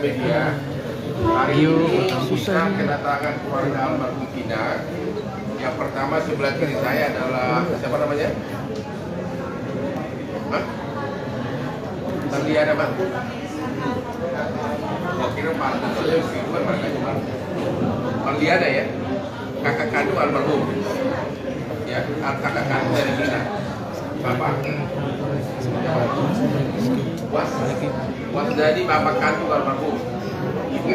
media, hari ini kita kedatangan keluarga almarhum Vina. Yang pertama sebelah kiri saya adalah siapa namanya? Sandiana Marhum. Kira Pak Sandiana ya, kakak kandung almarhum. Ya, kakak kandung dari Vina. Bapak. Wasdadi bapak kandung almarhum. Ibu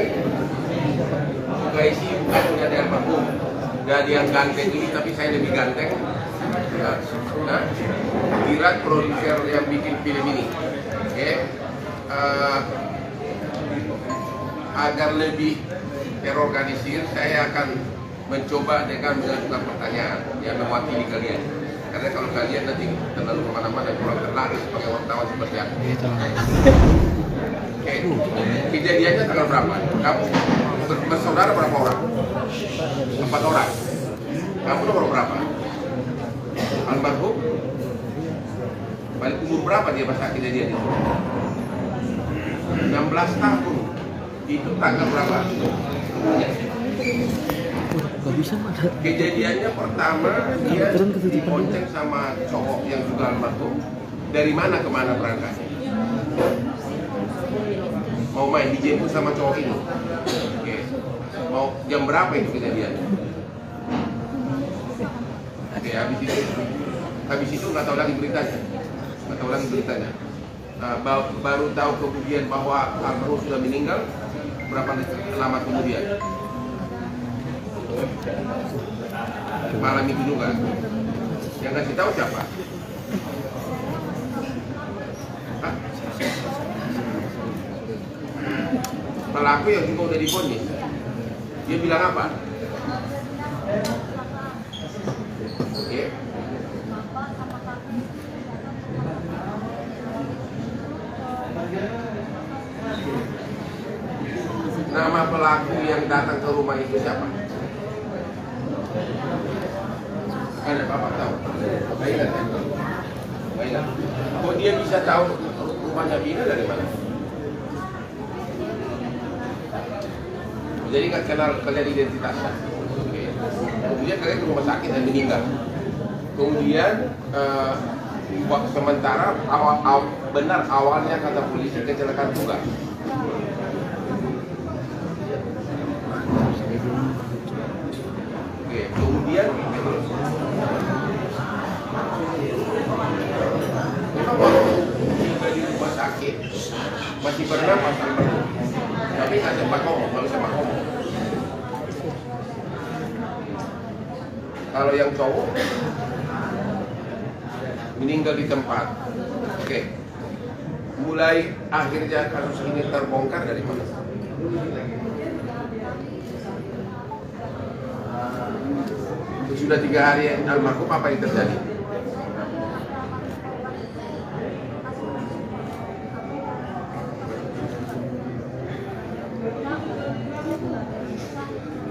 Sugaisi ibu kandung dari almarhum. Dari yang ganteng ini, tapi saya lebih ganteng. Nah, Irat produser yang bikin film ini. Oke. Agar lebih terorganisir, saya akan mencoba dengan mengajukan pertanyaan yang mewakili kalian. Karena kalau kalian nanti terlalu kemana-mana kurang terlalu sebagai wartawan seperti apa? Oke, kejadiannya tanggal berapa? Kamu bersaudara berapa orang? 4 orang. Kamu nomor berapa? Almarhum? Balik umur berapa dia pas kejadian itu? 16 tahun. Itu tanggal berapa? Kejadiannya pertama dia dibonceng sama cowok yang juga almarhum. Dari mana ke mana berangkatnya? Mau main dijemput sama cowok ini. Oke. Mau jam berapa itu kejadiannya? Oke, habis itu nggak tahu lagi beritanya. Baru tahu kemudian bahwa almarhum sudah meninggal. Berapa lama kemudian? Malam itu juga. Yang ngasih tahu siapa? Hah? Pelaku yang juga udah divonis. Dia bilang apa? Oke. Nama pelaku yang datang ke rumah itu siapa? Ada Bapak tahu? Baiklah. Kok dia bisa tahu rumahnya Vina dari mana? Jadi nggak kenal kalian identitasnya. Oke. Kemudian kalian ke rumah sakit dan meninggal. Kemudian sementara benar awalnya kata polisi kecelakaan tunggal. Oke, kemudian di rumah sakit masih bernapas tapi nggak sempat ngomong, Kalau yang cowok meninggal di tempat. Oke. Mulai akhirnya kasus ini terbongkar dari mana? Sudah 3 hari almarhum, apa yang terjadi?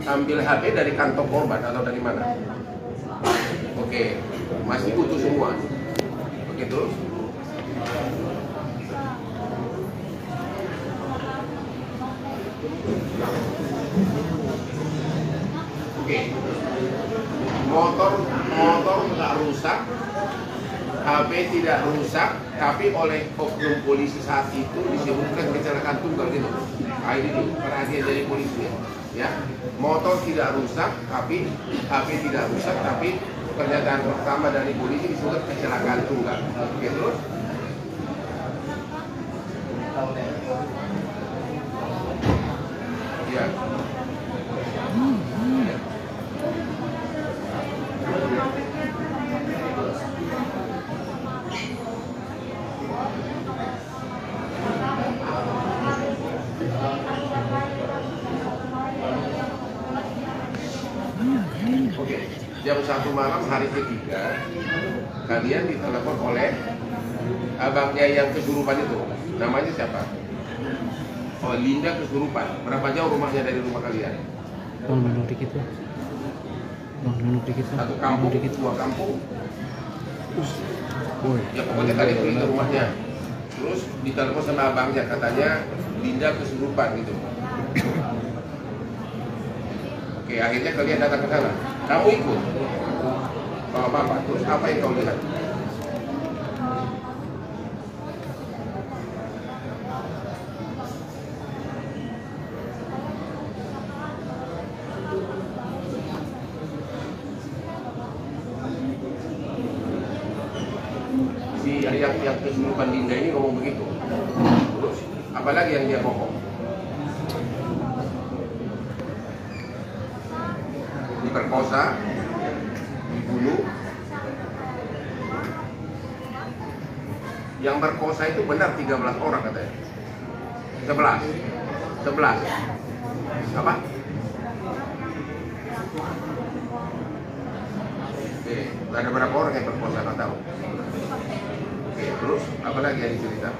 Ambil HP dari kantong korban atau dari mana? Oke, masih utuh semua. Begitu? Oke. Motor nggak rusak, HP tidak rusak, tapi oleh oknum polisi saat itu disebutkan kecelakaan tunggal gitu. Nah, ini perhatian dari polisi ya. Motor tidak rusak, tapi HP tidak rusak, tapi pernyataan pertama dari polisi disebut kecelakaan tunggal. Oke, terus? Ya. Oke, jam 1 malam hari ketiga kalian ditelepon oleh abangnya yang kesurupan itu. Namanya siapa? Oh, Linda kesurupan. Berapa jauh rumahnya dari rumah kalian? Dikit. Satu kampung, 2 kampung. Ya pokoknya kalian pergi ke rumahnya. Terus ditelepon sama abangnya, katanya Linda kesurupan gitu. Oke, akhirnya kalian datang ke sana. Kamu ikut sama bapak. Terus apa yang kau lihat? Yang kesurupan Linda ini ngomong begitu. Terus apalagi yang dia ngomong? Diperkosa, dibunuh. Yang berkosa itu benar 13 orang katanya. 11. Apa? Oke, ada berapa orang yang berkosa, nggak tahu. Oke, terus apa lagi yang dicerita?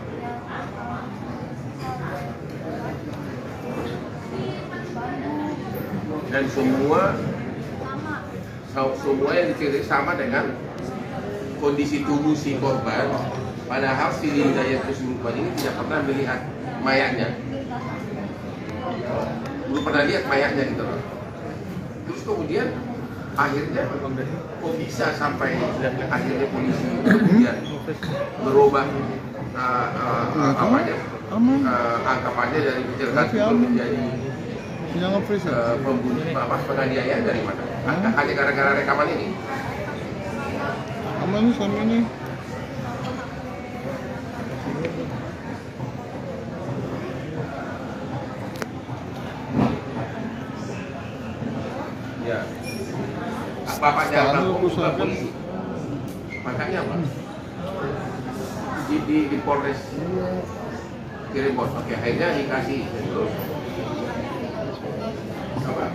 Dan semua yang dicerita sama dengan kondisi tubuh si korban. Padahal si Linda yang kesurupan ini tidak pernah melihat mayatnya, belum pernah lihat mayatnya gitu loh. Terus kemudian akhirnya kok bisa sampai akhirnya polisi kemudian berubah anggapannya dari kecelakaan itu menjadi pembunuh, penganiayaan dari mana? Hanya gara-gara rekaman ini? Aman sama ini. Ya. Bapaknya almarhum juga polisi. Makanya apa? Di Polres Cirebon. Oke, akhirnya dikasih terus. Apa?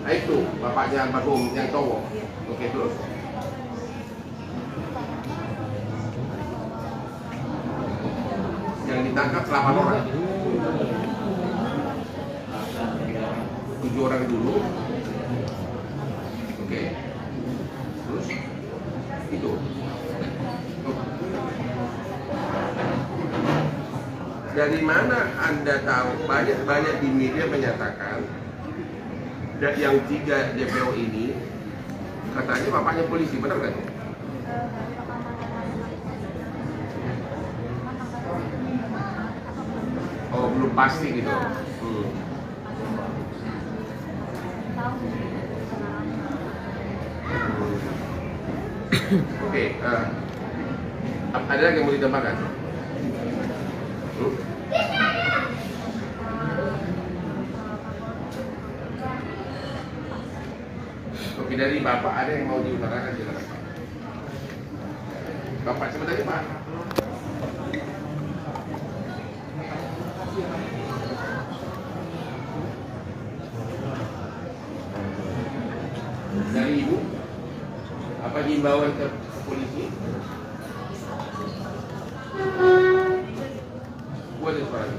Nah, itu bapaknya almarhum yang cowok. Oke, terus. Yang ditangkap 8 orang. 7 orang dulu. Oke. Terus itu. Dari mana Anda tahu? Banyak di media menyatakan dan yang 3 DPO ini katanya bapaknya polisi, benar nggak? Oh, belum pasti gitu. Oke, ada lagi yang mau ditambahkan? Oke, dari Bapak ada yang mau diutarakan, silakan Pak. Bapak sebentar ya Pak. Dari Ibu, apa himbauan ke polisi? Buat suara.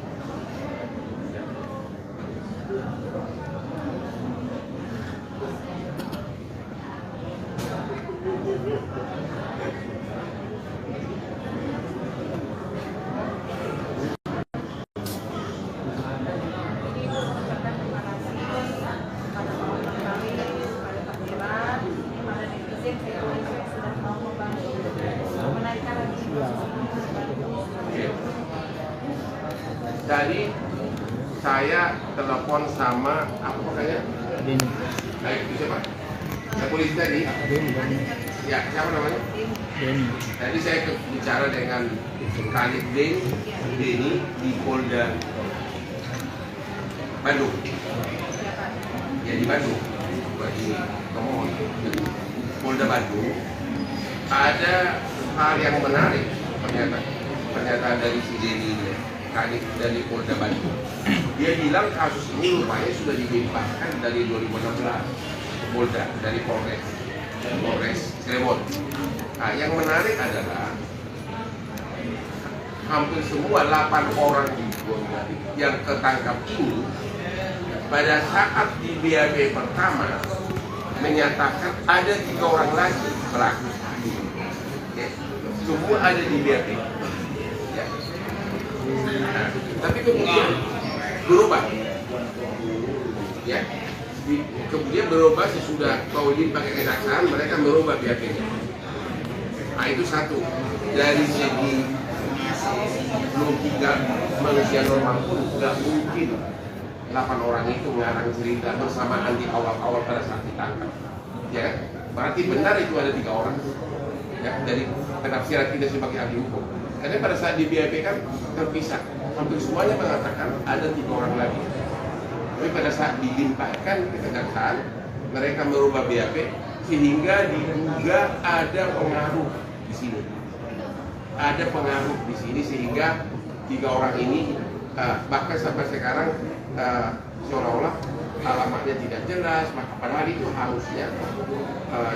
Tadi saya telepon sama apa makanya? Baik, itu siapa? Saya polisi tadi. Ya, siapa namanya? Tadi saya bicara dengan Kanit Denny di Polda Bandung. Ya di Bandung. Bagi Tomohon. Polda Bandung. Ada hal yang menarik pernyataan dari si Denny Kanit dari Polda Bandung. Dia bilang kasus ini rupanya sudah dilimpahkan dari 2016 Polda dari Polres Cirebon. Nah, yang menarik adalah hampir semua 8 orang yang ketangkap ini pada saat di BAB pertama menyatakan ada 3 orang lagi pelaku. Ya, semua ada di BAB. Ya, Nah, tapi kemudian berubah, ya. Kemudian berubah sesudah Paulin pakai kejaksaan, mereka merubah BAP-nya. Nah itu satu. Dari segi logika manusia normal pun nggak mungkin 8 orang itu ngarang cerita bersamaan di awal-awal pada saat ditangkap. Ya, berarti benar itu ada 3 orang. Ya, dari penafsiran kita sebagai ahli hukum. Karena pada saat di BAP kan terpisah, hampir semuanya mengatakan ada 3 orang lagi. Tapi pada saat dilimpahkan ke kejaksaan, mereka merubah BAP sehingga diduga ada pengaruh di sini. Ada pengaruh di sini sehingga 3 orang ini bahkan sampai sekarang seolah-olah alamatnya tidak jelas, maka padahal itu harusnya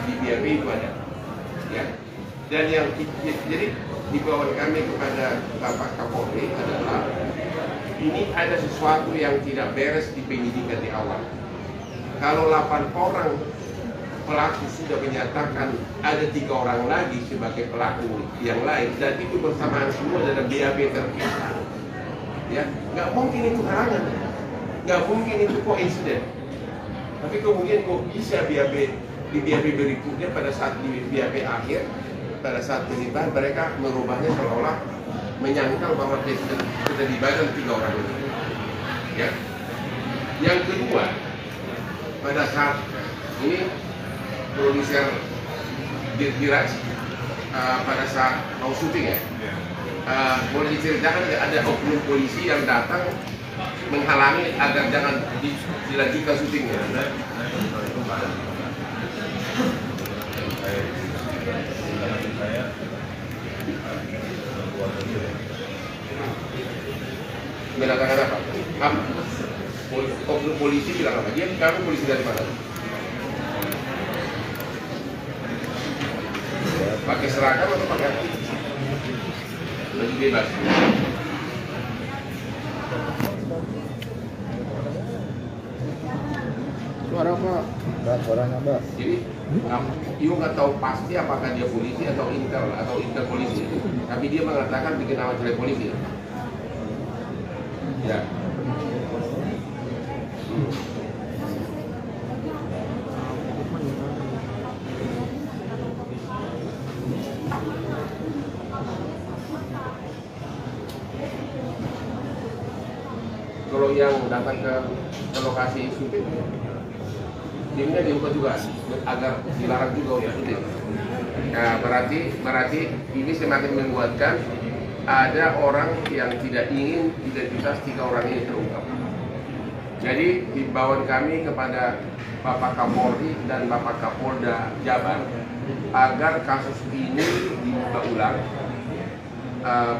di BAP itu ada. Ya. Dan yang jadi himbauan kami kepada Bapak Kapolri adalah ini ada sesuatu yang tidak beres di penyidikan di awal. Kalau 8 orang pelaku sudah menyatakan ada 3 orang lagi sebagai pelaku yang lain dan itu bersamaan semua dalam BAP terpisah, ya nggak mungkin itu halangan, nggak mungkin itu koinsiden. Tapi kemudian kok bisa BAP di BAP berikutnya pada saat di BAP akhir, pada saat penyitaan mereka merubahnya seolah menyangkal bahwa keterlibatan 3 orang ini. Ya. Yang kedua, pada saat ini produser Diraj pada saat mau syuting ya, boleh diceritakan ada oknum polisi yang datang menghalangi agar jangan dilanjutkan syutingnya. Mengatakan apa? Oknum polisi bilang apa? Dia kamu polisi dari mana? Pakai seragam atau pakai apa? Baju bebas. Suara apa? Mbak, suaranya Mbak. Jadi, Ibu nggak tahu pasti apakah dia polisi atau intel polisi. Tapi dia mengatakan bikin nama jelek polisi. Ya. Kalau yang datang ke lokasi syuting, timnya diubah juga agar dilarang juga untuk syuting. Nah, berarti ini semakin menguatkan ada orang yang tidak ingin identitas 3 orang ini terungkap. Jadi himbauan kami kepada Bapak Kapolri dan Bapak Kapolda Jabar agar kasus ini dibuka ulang,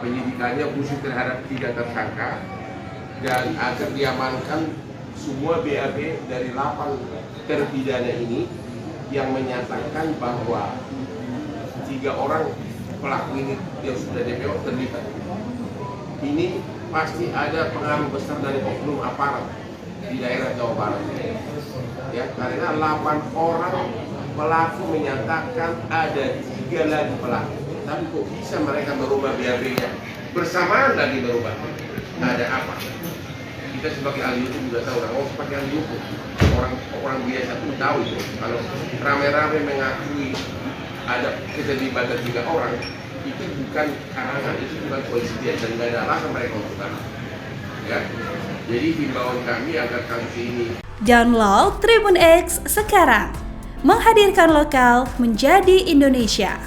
penyidikannya khusus terhadap 3 tersangka dan agar diamankan semua BAP dari 8 terpidana ini yang menyatakan bahwa 3 orang pelaku ini yang sudah DPO terlibat. Ini pasti ada pengaruh besar dari oknum aparat di daerah Jawa Barat. Ya, karena 8 orang pelaku menyatakan ada 3 lagi pelaku. Tapi kok bisa mereka merubah BAP-nya? Bersamaan lagi berubah. Ada apa? Kita sebagai ahli hukum juga tahu, sebagai ahli hukum orang biasa pun tahu itu. Kalau rame-rame mengakui ada keterlibatan 3 orang, itu bukan karangan, itu bukan koinsiden dan tidak ada alasan mereka untuk kalah. Ya, jadi himbauan kami agar kasus ini. Download Tribun X sekarang, menghadirkan lokal menjadi Indonesia.